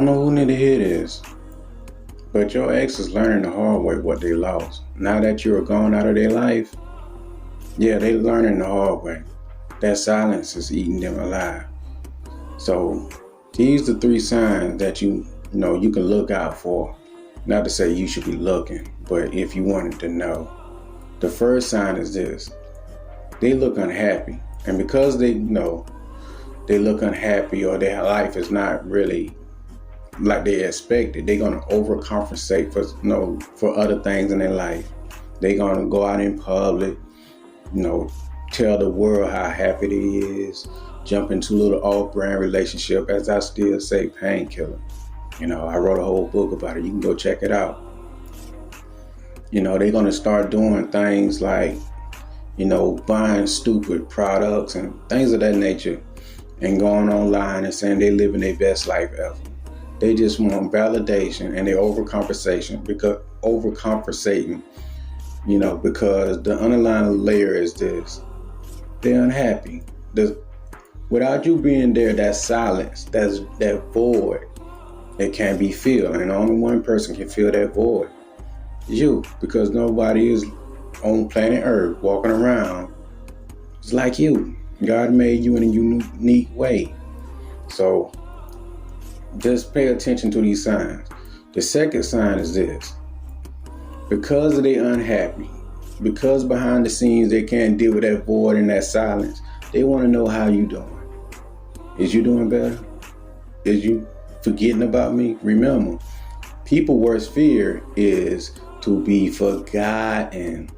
don't know who need to hear this, but your ex is learning the hard way what they lost. Now that you're gone out of their life, yeah, they learning the hard way. That silence is eating them alive. So these are 3 signs that you can look out for. Not to say you should be looking, but if you wanted to know. The first sign is this. They look unhappy. And because they look unhappy or their life is not really like they expected, they're going to overcompensate for other things in their life. They're going to go out in public, tell the world how happy they is, jump into a little off-brand relationship, as I still say, painkiller. I wrote a whole book about it. You can go check it out. They're going to start doing things like, buying stupid products and things of that nature and going online and saying they living their best life ever. They just want validation and they're overcompensating because the underlying layer is this. They're unhappy. Without you being there, that silence, that void, it can't be filled. And only one person can fill that void. You, because nobody is on planet Earth walking around. It's like you. God made you in a unique way. So just pay attention to these signs. The second sign is this. Because they're unhappy, because behind the scenes they can't deal with that void and that silence, they want to know how you doing. Is you doing better? Is you forgetting about me? Remember, people's worst fear is to be forgotten.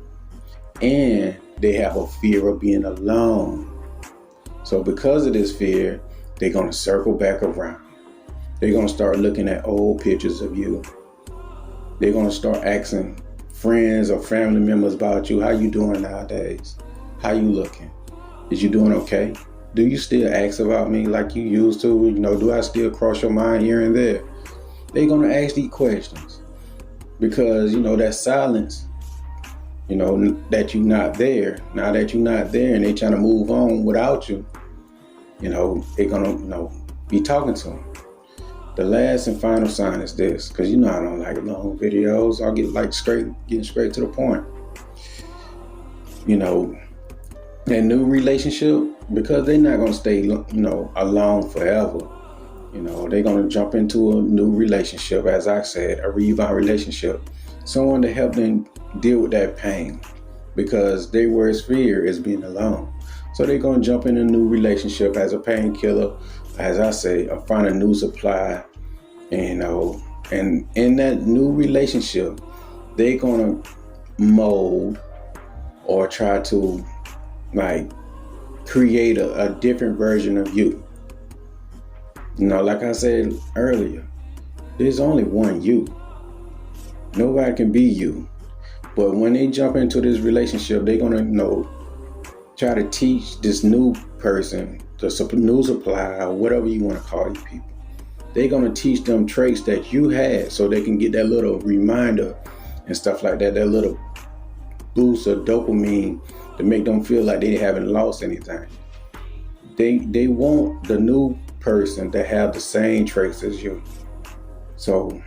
And they have a fear of being alone. So because of this fear, they're going to circle back around. They're going to start looking at old pictures of you. They're going to start asking friends or family members about you. How you doing nowadays? How you looking? Is you doing okay? Do you still ask about me like you used to? Do I still cross your mind here and there? They're going to ask these questions because, that silence, that you're not there. Now that you're not there and they're trying to move on without you, they're going to, be talking to them. The last and final sign is this, because I don't like long videos. I'll get getting straight to the point. That new relationship, because they're not going to stay, alone forever. They're going to jump into a new relationship, as I said, a rebound relationship. Someone to help them deal with that pain, because their worst fear is being alone. So they're going to jump in a new relationship as a painkiller, as I say, or find a new supply, and in that new relationship, they're going to mold or try to create a different version of you. Like I said earlier, there's only one you. Nobody can be you. But when they jump into this relationship, they're going to try to teach this new person, the new supply, or whatever you want to call these people. They're going to teach them traits that you had so they can get that little reminder and stuff like that little boost of dopamine to make them feel like they haven't lost anything. They want the new person to have the same traits as you. So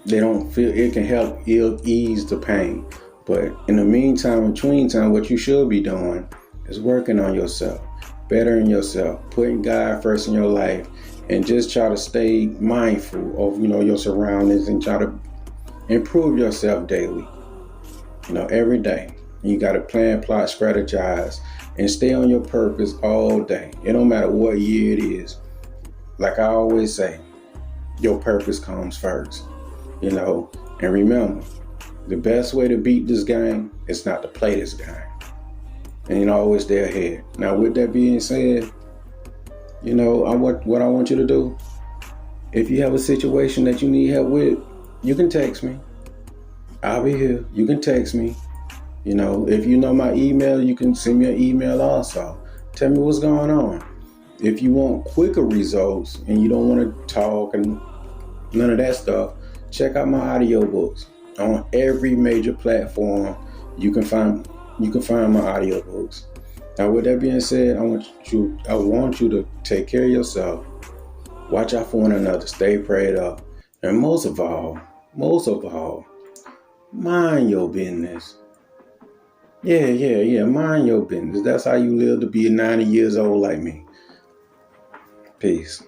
they don't feel it can help ease the pain. But in the meantime, between time, what you should be doing is working on yourself, bettering yourself, putting God first in your life, and just try to stay mindful of, your surroundings and try to improve yourself daily, every day. You got to plan, plot, strategize, and stay on your purpose all day. It don't matter what year it is. Like I always say, your purpose comes first, and remember, the best way to beat this game is not to play this game. And always stay ahead. Now, with that being said, what I want you to do, if you have a situation that you need help with, you can text me. I'll be here. You can text me. If you know my email, you can send me an email also. Tell me what's going on. If you want quicker results and you don't want to talk and none of that stuff, check out my audiobooks. On every major platform, you can find my audiobooks. Now, with that being said, I want you to take care of yourself. Watch out for one another. Stay prayed up. And most of all, mind your business. Yeah. Mind your business. That's how you live to be 90 years old like me. Peace.